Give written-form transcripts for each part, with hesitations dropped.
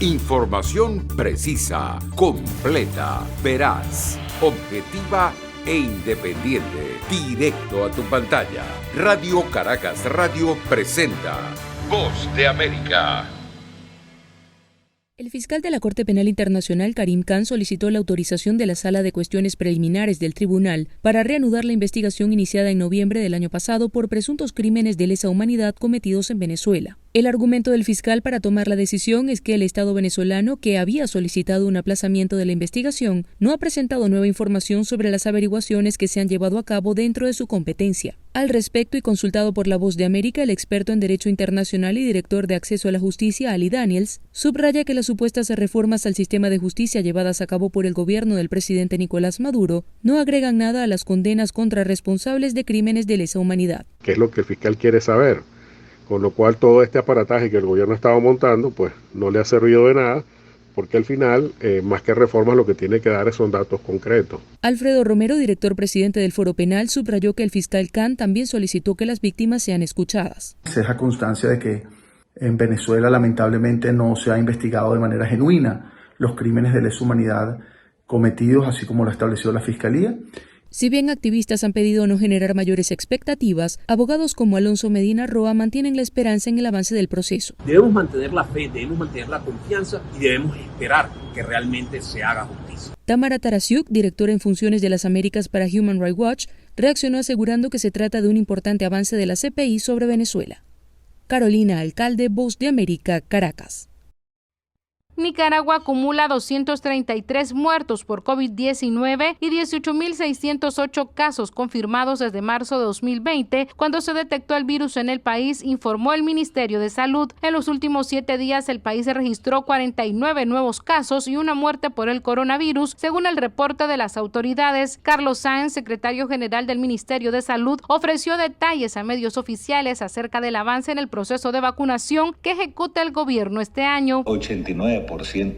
Información precisa, completa, veraz, objetiva e independiente. Directo a tu pantalla. Radio Caracas Radio presenta Voz de América. El fiscal de la Corte Penal Internacional, Karim Khan, solicitó la autorización de la Sala de Cuestiones Preliminares del Tribunal para reanudar la investigación iniciada en noviembre del año pasado por presuntos crímenes de lesa humanidad cometidos en Venezuela. El argumento del fiscal para tomar la decisión es que el Estado venezolano, que había solicitado un aplazamiento de la investigación, no ha presentado nueva información sobre las averiguaciones que se han llevado a cabo dentro de su competencia. Al respecto, y consultado por La Voz de América, el experto en Derecho Internacional y director de Acceso a la Justicia, Ali Daniels, subraya que las supuestas reformas al sistema de justicia llevadas a cabo por el gobierno del presidente Nicolás Maduro no agregan nada a las condenas contra responsables de crímenes de lesa humanidad. ¿Qué es lo que el fiscal quiere saber? Con lo cual todo este aparataje que el gobierno estaba montando, pues no le ha servido de nada, porque al final, más que reformas, lo que tiene que dar son datos concretos. Alfredo Romero, director presidente del Foro Penal, subrayó que el fiscal Khan también solicitó que las víctimas sean escuchadas. Se deja constancia de que en Venezuela lamentablemente no se ha investigado de manera genuina los crímenes de lesa humanidad cometidos, así como lo ha establecido la Fiscalía. Si bien activistas han pedido no generar mayores expectativas, abogados como Alonso Medina Roa mantienen la esperanza en el avance del proceso. Debemos mantener la fe, debemos mantener la confianza y debemos esperar que realmente se haga justicia. Tamara Tarasiuk, directora en funciones de las Américas para Human Rights Watch, reaccionó asegurando que se trata de un importante avance de la CPI sobre Venezuela. Carolina Alcalde, Voz de América, Caracas. Nicaragua acumula 233 muertos por COVID-19 y 18.608 casos confirmados desde marzo de 2020, cuando se detectó el virus en el país, informó el Ministerio de Salud. En los últimos 7 días, el país registró 49 nuevos casos y una muerte por el coronavirus, según el reporte de las autoridades. Carlos Sáenz, secretario general del Ministerio de Salud, ofreció detalles a medios oficiales acerca del avance en el proceso de vacunación que ejecuta el gobierno este año. 89%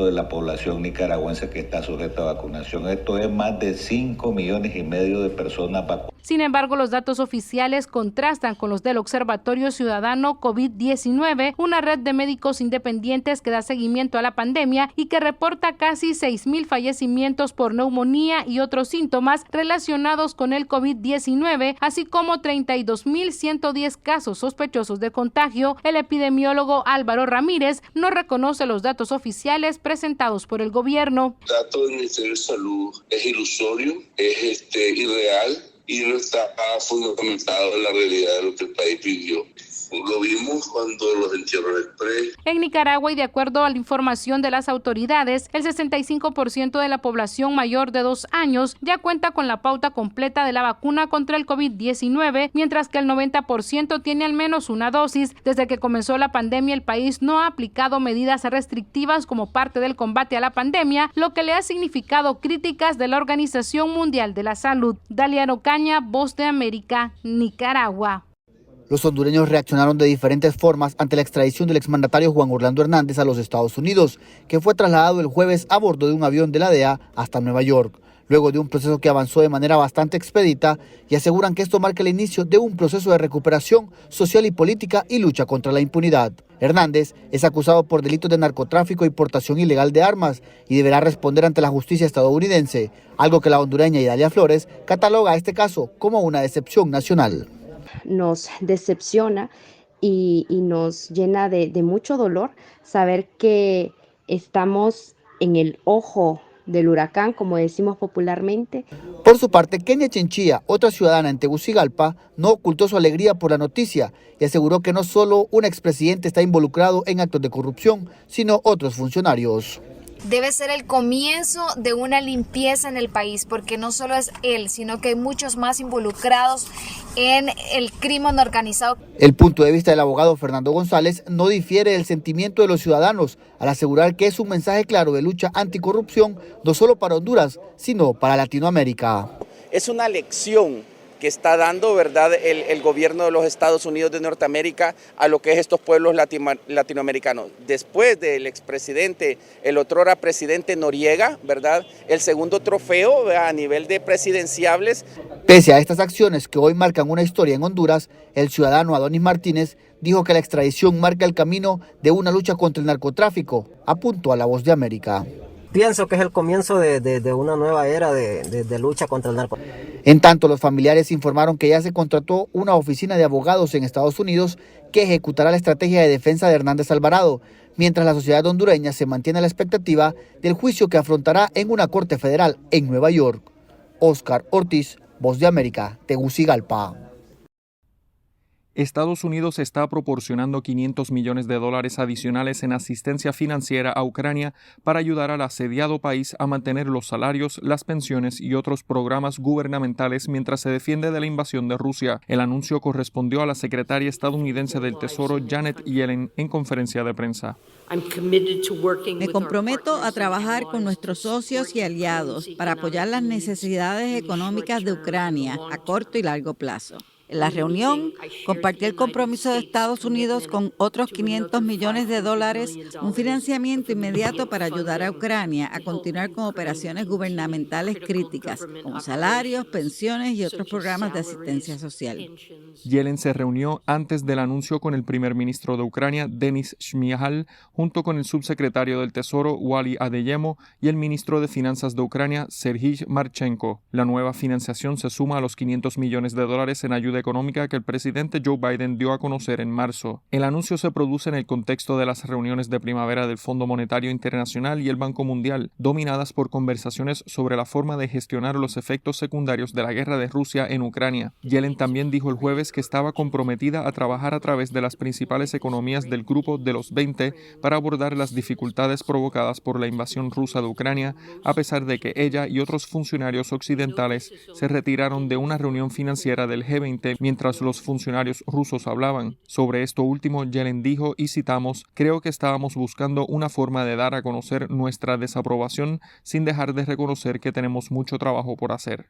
de la población nicaragüense que está sujeta a vacunación. Esto es más de 5,5 millones de personas vacunadas. Sin embargo, los datos oficiales contrastan con los del Observatorio Ciudadano COVID-19, una red de médicos independientes que da seguimiento a la pandemia y que reporta casi 6,000 fallecimientos por neumonía y otros síntomas relacionados con el COVID-19, así como 32.110 casos sospechosos de contagio. El epidemiólogo Álvaro Ramírez no reconoce los datos oficiales presentados por el gobierno. El dato del Ministerio de Salud es ilusorio, es irreal y no está fundamentado en la realidad de lo que el país vivió. Lo vimos cuando los entierros express. En Nicaragua, y de acuerdo a la información de las autoridades, el 65% de la población mayor de 2 años ya cuenta con la pauta completa de la vacuna contra el COVID-19, mientras que el 90% tiene al menos una dosis. Desde que comenzó la pandemia, el país no ha aplicado medidas restrictivas como parte del combate a la pandemia, lo que le ha significado críticas de la Organización Mundial de la Salud. Dalia Ocaña, Voz de América, Nicaragua. Los hondureños reaccionaron de diferentes formas ante la extradición del exmandatario Juan Orlando Hernández a los Estados Unidos, que fue trasladado el jueves a bordo de un avión de la DEA hasta Nueva York, luego de un proceso que avanzó de manera bastante expedita, y aseguran que esto marca el inicio de un proceso de recuperación social y política y lucha contra la impunidad. Hernández es acusado por delitos de narcotráfico y portación ilegal de armas y deberá responder ante la justicia estadounidense, algo que la hondureña Idalia Flores cataloga este caso como una decepción nacional. Nos decepciona y nos llena de mucho dolor saber que estamos en el ojo del huracán, como decimos popularmente. Por su parte, Kenia Chinchilla, otra ciudadana en Tegucigalpa, no ocultó su alegría por la noticia y aseguró que no solo un expresidente está involucrado en actos de corrupción, sino otros funcionarios. Debe ser el comienzo de una limpieza en el país, porque no solo es él, sino que hay muchos más involucrados en el crimen organizado. El punto de vista del abogado Fernando González no difiere del sentimiento de los ciudadanos al asegurar que es un mensaje claro de lucha anticorrupción, no solo para Honduras, sino para Latinoamérica. Es una lección que está dando, ¿verdad?, el gobierno de los Estados Unidos de Norteamérica a lo que es estos pueblos latinoamericanos. Después del expresidente, el otrora presidente Noriega, ¿verdad?, el segundo trofeo, ¿verdad?, a nivel de presidenciables. Pese a estas acciones que hoy marcan una historia en Honduras, el ciudadano Adonis Martínez dijo que la extradición marca el camino de una lucha contra el narcotráfico, apuntó a La Voz de América. Pienso que es el comienzo de una nueva era de lucha contra el narcotráfico. En tanto, los familiares informaron que ya se contrató una oficina de abogados en Estados Unidos que ejecutará la estrategia de defensa de Hernández Alvarado, mientras la sociedad hondureña se mantiene a la expectativa del juicio que afrontará en una corte federal en Nueva York. Oscar Ortiz, Voz de América, Tegucigalpa. Estados Unidos está proporcionando $500 millones adicionales en asistencia financiera a Ucrania para ayudar al asediado país a mantener los salarios, las pensiones y otros programas gubernamentales mientras se defiende de la invasión de Rusia. El anuncio correspondió a la secretaria estadounidense del Tesoro Janet Yellen en conferencia de prensa. Me comprometo a trabajar con nuestros socios y aliados para apoyar las necesidades económicas de Ucrania a corto y largo plazo. En la reunión, compartí el compromiso de Estados Unidos con otros $500 millones, un financiamiento inmediato para ayudar a Ucrania a continuar con operaciones gubernamentales críticas, como salarios, pensiones y otros programas de asistencia social. Yellen se reunió antes del anuncio con el primer ministro de Ucrania, Denis Shmyhal, junto con el subsecretario del Tesoro, Wally Adeyemo, y el ministro de Finanzas de Ucrania, Serhiy Marchenko. La nueva financiación se suma a los $500 millones en ayuda económica que el presidente Joe Biden dio a conocer en marzo. El anuncio se produce en el contexto de las reuniones de primavera del Fondo Monetario Internacional y el Banco Mundial, dominadas por conversaciones sobre la forma de gestionar los efectos secundarios de la guerra de Rusia en Ucrania. Yellen también dijo el jueves que estaba comprometida a trabajar a través de las principales economías del grupo de los 20 para abordar las dificultades provocadas por la invasión rusa de Ucrania, a pesar de que ella y otros funcionarios occidentales se retiraron de una reunión financiera del G20 mientras los funcionarios rusos hablaban. Sobre esto último, Yellen dijo, y citamos, «Creo que estábamos buscando una forma de dar a conocer nuestra desaprobación sin dejar de reconocer que tenemos mucho trabajo por hacer».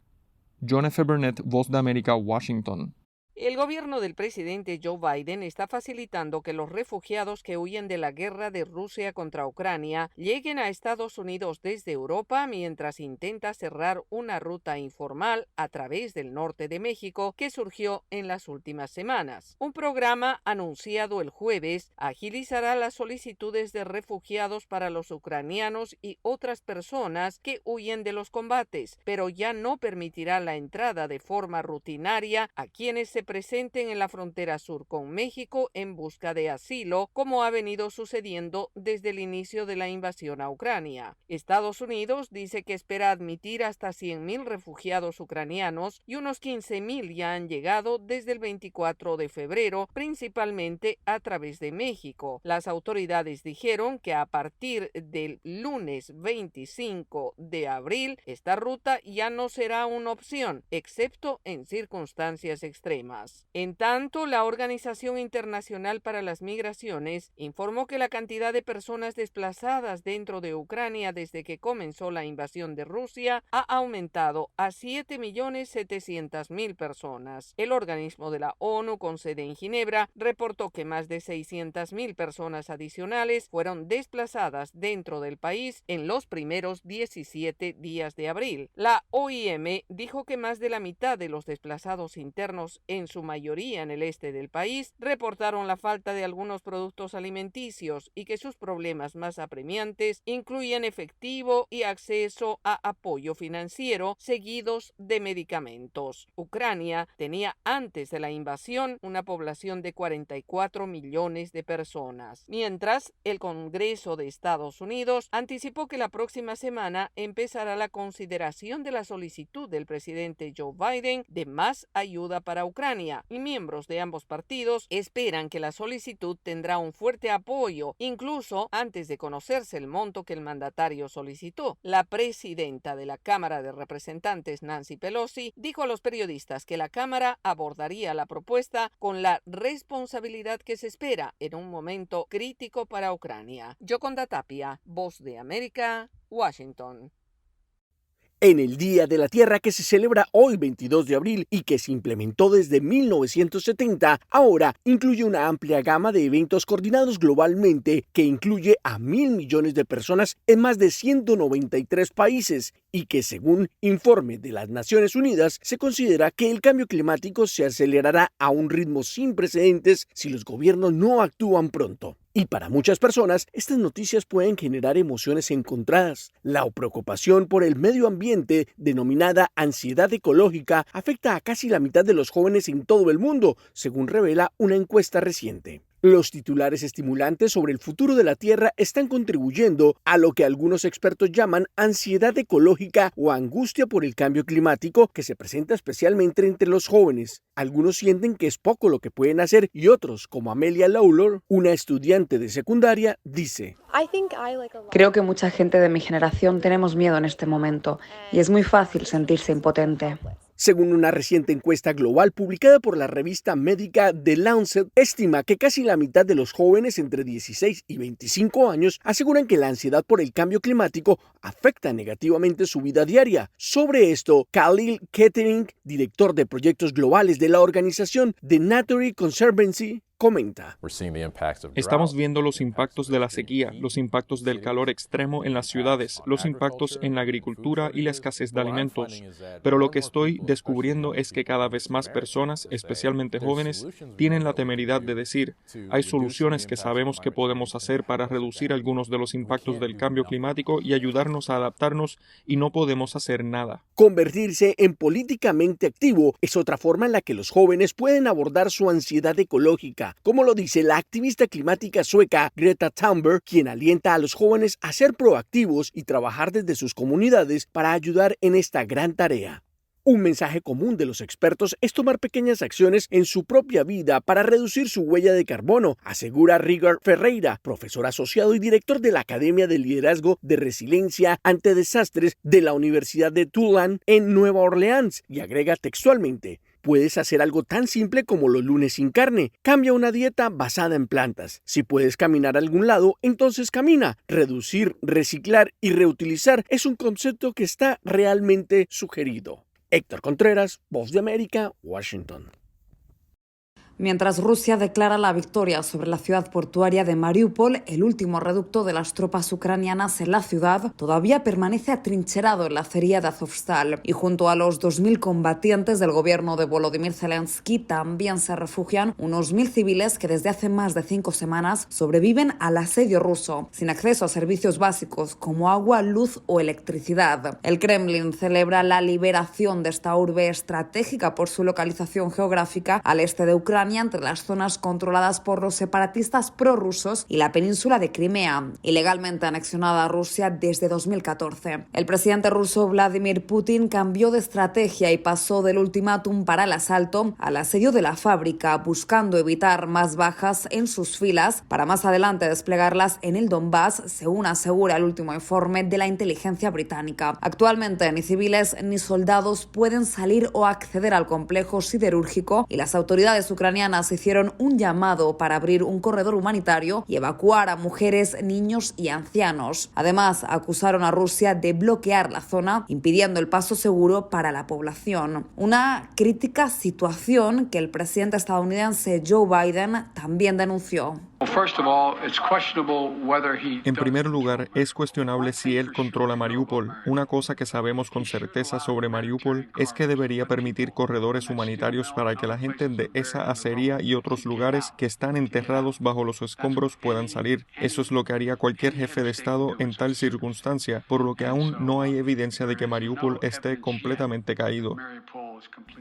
John F. Burnett, Voz de América, Washington. El gobierno del presidente Joe Biden está facilitando que los refugiados que huyen de la guerra de Rusia contra Ucrania lleguen a Estados Unidos desde Europa mientras intenta cerrar una ruta informal a través del norte de México que surgió en las últimas semanas. Un programa anunciado el jueves agilizará las solicitudes de refugiados para los ucranianos y otras personas que huyen de los combates, pero ya no permitirá la entrada de forma rutinaria a quienes se presenten en la frontera sur con México en busca de asilo, como ha venido sucediendo desde el inicio de la invasión a Ucrania. Estados Unidos dice que espera admitir hasta 100,000 refugiados ucranianos y unos 15,000 ya han llegado desde el 24 de febrero, principalmente a través de México. Las autoridades dijeron que a partir del lunes 25 de abril, esta ruta ya no será una opción, excepto en circunstancias extremas. En tanto, la Organización Internacional para las Migraciones informó que la cantidad de personas desplazadas dentro de Ucrania desde que comenzó la invasión de Rusia ha aumentado a 7,700,000 personas. El organismo de la ONU con sede en Ginebra reportó que más de 600,000 personas adicionales fueron desplazadas dentro del país en los primeros 17 días de abril. La OIM dijo que más de la mitad de los desplazados internos, en su mayoría en el este del país, reportaron la falta de algunos productos alimenticios y que sus problemas más apremiantes incluyen efectivo y acceso a apoyo financiero, seguidos de medicamentos. Ucrania tenía antes de la invasión una población de 44 millones de personas. Mientras, el Congreso de Estados Unidos anticipó que la próxima semana empezará la consideración de la solicitud del presidente Joe Biden de más ayuda para Ucrania, y miembros de ambos partidos esperan que la solicitud tendrá un fuerte apoyo, incluso antes de conocerse el monto que el mandatario solicitó. La presidenta de la Cámara de Representantes, Nancy Pelosi, dijo a los periodistas que la Cámara abordaría la propuesta con la responsabilidad que se espera en un momento crítico para Ucrania. Yoconda Tapia, Voz de América, Washington. En el Día de la Tierra, que se celebra hoy 22 de abril y que se implementó desde 1970, ahora incluye una amplia gama de eventos coordinados globalmente que incluye a 1.000 millones de personas en más de 193 países y que, según informe de las Naciones Unidas, se considera que el cambio climático se acelerará a un ritmo sin precedentes si los gobiernos no actúan pronto. Y para muchas personas, estas noticias pueden generar emociones encontradas. La preocupación por el medio ambiente, denominada ansiedad ecológica, afecta a casi la mitad de los jóvenes en todo el mundo, según revela una encuesta reciente. Los titulares estimulantes sobre el futuro de la Tierra están contribuyendo a lo que algunos expertos llaman ansiedad ecológica o angustia por el cambio climático, que se presenta especialmente entre los jóvenes. Algunos sienten que es poco lo que pueden hacer y otros, como Amelia Lawlor, una estudiante de secundaria, dice: Creo que mucha gente de mi generación tenemos miedo en este momento y es muy fácil sentirse impotente. Según una reciente encuesta global publicada por la revista médica The Lancet, estima que casi la mitad de los jóvenes entre 16 y 25 años aseguran que la ansiedad por el cambio climático afecta negativamente su vida diaria. Sobre esto, Khalil Kettering, director de proyectos globales de la organización The Nature Conservancy, comenta: Estamos viendo los impactos de la sequía, los impactos del calor extremo en las ciudades, los impactos en la agricultura y la escasez de alimentos. Pero lo que estoy descubriendo es que cada vez más personas, especialmente jóvenes, tienen la temeridad de decir: hay soluciones que sabemos que podemos hacer para reducir algunos de los impactos del cambio climático y ayudarnos a adaptarnos, y no podemos hacer nada. Convertirse en políticamente activo es otra forma en la que los jóvenes pueden abordar su ansiedad ecológica, como lo dice la activista climática sueca Greta Thunberg, quien alienta a los jóvenes a ser proactivos y trabajar desde sus comunidades para ayudar en esta gran tarea. Un mensaje común de los expertos es tomar pequeñas acciones en su propia vida para reducir su huella de carbono, asegura Rigard Ferreira, profesor asociado y director de la Academia de Liderazgo de Resiliencia ante Desastres de la Universidad de Tulane en Nueva Orleans, y agrega textualmente: puedes hacer algo tan simple como los lunes sin carne. Cambia una dieta basada en plantas. Si puedes caminar a algún lado, entonces camina. Reducir, reciclar y reutilizar es un concepto que está realmente sugerido. Héctor Contreras, Voz de América, Washington. Mientras Rusia declara la victoria sobre la ciudad portuaria de Mariupol, el último reducto de las tropas ucranianas en la ciudad todavía permanece atrincherado en la acería de Azovstal, y junto a los 2.000 combatientes del gobierno de Volodymyr Zelensky también se refugian unos 1.000 civiles que desde hace más de 5 semanas sobreviven al asedio ruso, sin acceso a servicios básicos como agua, luz o electricidad. El Kremlin celebra la liberación de esta urbe estratégica por su localización geográfica al este de Ucrania, entre las zonas controladas por los separatistas prorrusos y la península de Crimea, ilegalmente anexionada a Rusia desde 2014. El presidente ruso Vladimir Putin cambió de estrategia y pasó del ultimátum para el asalto al asedio de la fábrica, buscando evitar más bajas en sus filas para más adelante desplegarlas en el Donbass, según asegura el último informe de la inteligencia británica. Actualmente ni civiles ni soldados pueden salir o acceder al complejo siderúrgico, y las autoridades ucranianas hicieron un llamado para abrir un corredor humanitario y evacuar a mujeres, niños y ancianos. Además, acusaron a Rusia de bloquear la zona, impidiendo el paso seguro para la población. Una crítica situación que el presidente estadounidense Joe Biden también denunció. En primer lugar, es cuestionable si él controla Mariupol. Una cosa que sabemos con certeza sobre Mariupol es que debería permitir corredores humanitarios para que la gente de esa acería y otros lugares que están enterrados bajo los escombros puedan salir. Eso es lo que haría cualquier jefe de Estado en tal circunstancia, por lo que aún no hay evidencia de que Mariupol esté completamente caído.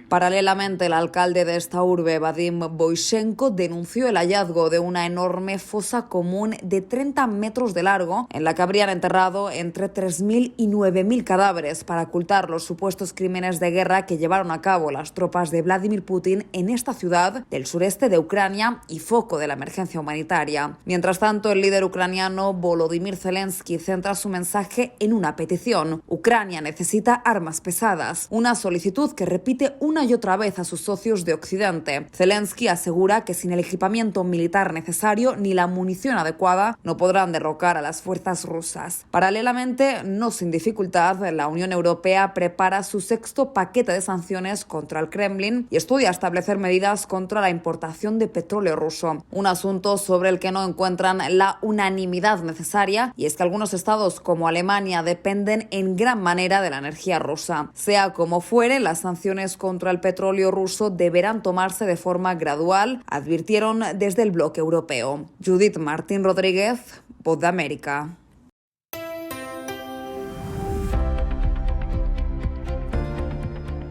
Paralelamente, el alcalde de esta urbe, Vadim Boychenko, denunció el hallazgo de una enorme fosa común de 30 metros de largo, en la que habrían enterrado entre 3.000 y 9.000 cadáveres para ocultar los supuestos crímenes de guerra que llevaron a cabo las tropas de Vladimir Putin en esta ciudad del sureste de Ucrania y foco de la emergencia humanitaria. Mientras tanto, el líder ucraniano Volodymyr Zelensky centra su mensaje en una petición. Ucrania necesita armas pesadas, una solicitud que repite repite una y otra vez a sus socios de Occidente. Zelensky asegura que sin el equipamiento militar necesario ni la munición adecuada no podrán derrocar a las fuerzas rusas. Paralelamente, no sin dificultad, la Unión Europea prepara su sexto paquete de sanciones contra el Kremlin y estudia establecer medidas contra la importación de petróleo ruso, un asunto sobre el que no encuentran la unanimidad necesaria, y es que algunos estados como Alemania dependen en gran manera de la energía rusa. Sea como fuere, las sanciones contra el petróleo ruso deberán tomarse de forma gradual, advirtieron desde el bloque europeo. Judith Martín Rodríguez, Voz de América.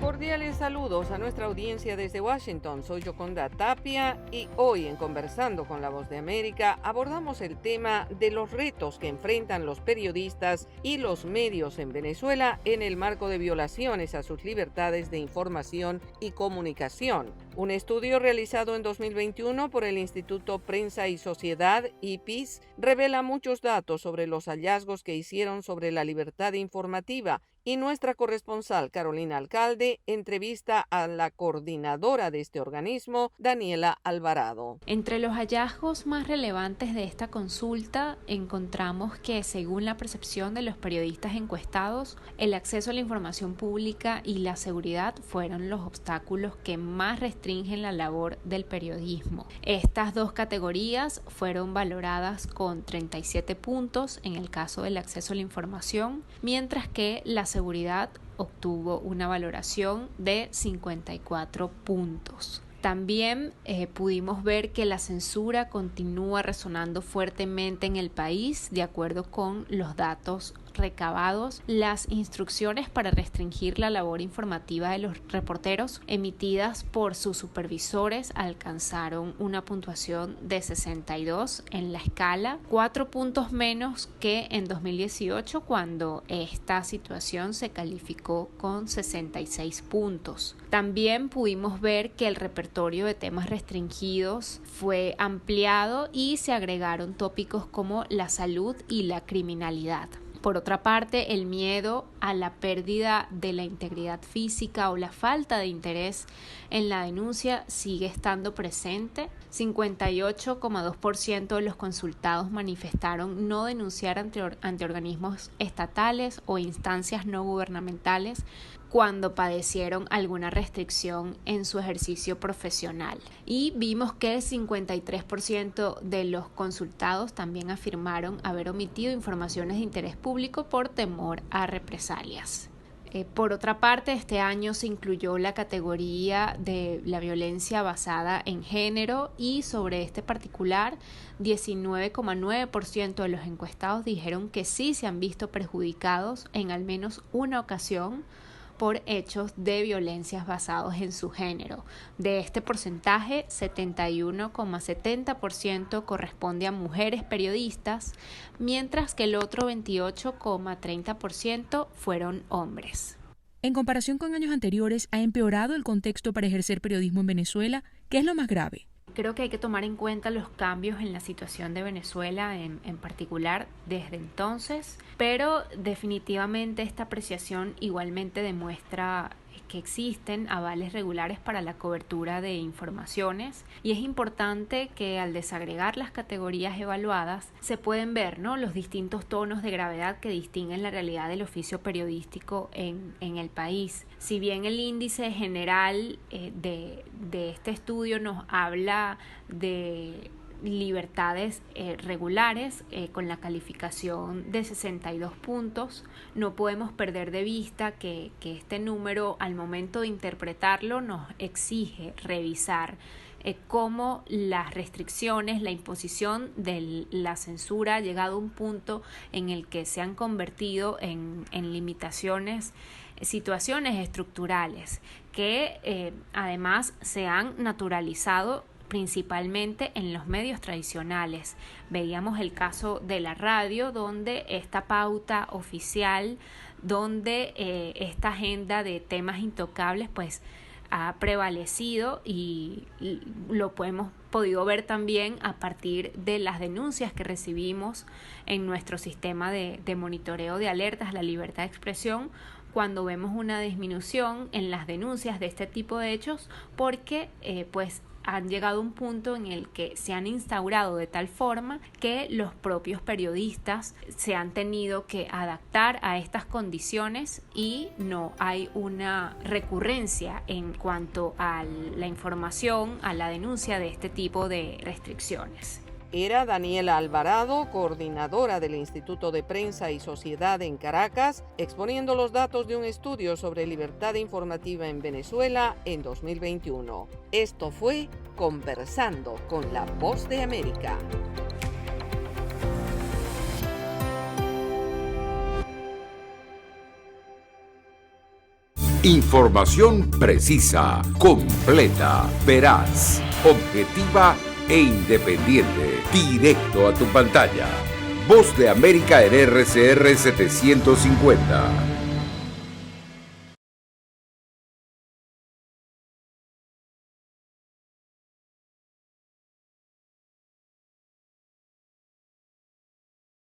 Cordiales saludos a nuestra audiencia desde Washington. Soy Yoconda Tapia y hoy en Conversando con la Voz de América abordamos el tema de los retos que enfrentan los periodistas y los medios en Venezuela en el marco de violaciones a sus libertades de información y comunicación. Un estudio realizado en 2021 por el Instituto Prensa y Sociedad, IPIS, revela muchos datos sobre los hallazgos que hicieron sobre la libertad informativa, y nuestra corresponsal Carolina Alcalde entrevista a la coordinadora de este organismo, Daniela Alvarado. Entre los hallazgos más relevantes de esta consulta encontramos que, según la percepción de los periodistas encuestados, el acceso a la información pública y la seguridad fueron los obstáculos que más restringen la labor del periodismo. Estas dos categorías fueron valoradas con 37 puntos en el caso del acceso a la información, mientras que la seguridad obtuvo una valoración de 54 puntos. También pudimos ver que la censura continúa resonando fuertemente en el país, de acuerdo con los datos recabados. Las instrucciones para restringir la labor informativa de los reporteros emitidas por sus supervisores alcanzaron una puntuación de 62 en la escala, 4 puntos menos que en 2018, cuando esta situación se calificó con 66 puntos. También pudimos ver que el repertorio de temas restringidos fue ampliado y se agregaron tópicos como la salud y la criminalidad. Por otra parte, el miedo a la pérdida de la integridad física o la falta de interés en la denuncia sigue estando presente. 58,2% de los consultados manifestaron no denunciar ante organismos estatales o instancias no gubernamentales cuando padecieron alguna restricción en su ejercicio profesional. Y vimos que el 53% de los consultados también afirmaron haber omitido informaciones de interés público por temor a represalias. Por otra parte, este año se incluyó la categoría de la violencia basada en género, y sobre este particular, 19,9% de los encuestados dijeron que sí se han visto perjudicados en al menos una ocasión por hechos de violencias basados en su género. De este porcentaje, 71,70% corresponde a mujeres periodistas, mientras que el otro 28,30% fueron hombres. En comparación con años anteriores, ¿ha empeorado el contexto para ejercer periodismo en Venezuela? ¿Qué es lo más grave? Creo que hay que tomar en cuenta los cambios en la situación de Venezuela en particular desde entonces, pero definitivamente esta apreciación igualmente demuestra que existen avales regulares para la cobertura de informaciones, y es importante que al desagregar las categorías evaluadas se pueden ver, ¿no?, los distintos tonos de gravedad que distinguen la realidad del oficio periodístico en el país. Si bien el índice general de este estudio nos habla de libertades regulares con la calificación de 62 puntos, no podemos perder de vista que este número, al momento de interpretarlo, nos exige revisar cómo las restricciones, la imposición de la censura ha llegado a un punto en el que se han convertido en limitaciones, situaciones estructurales que además se han naturalizado principalmente en los medios tradicionales. Veíamos el caso de la radio, donde esta pauta oficial, donde esta agenda de temas intocables pues ha prevalecido, y lo hemos podido ver también a partir de las denuncias que recibimos en nuestro sistema de monitoreo de alertas a la libertad de expresión cuando vemos una disminución en las denuncias de este tipo de hechos, porque pues han llegado a un punto en el que se han instaurado de tal forma que los propios periodistas se han tenido que adaptar a estas condiciones y no hay una recurrencia en cuanto a la información, a la denuncia de este tipo de restricciones. Era Daniela Alvarado, coordinadora del Instituto de Prensa y Sociedad en Caracas, exponiendo los datos de un estudio sobre libertad informativa en Venezuela en 2021. Esto fue Conversando con la Voz de América. Información precisa, completa, veraz, objetiva e independiente. Directo a tu pantalla. Voz de América en RCR 750.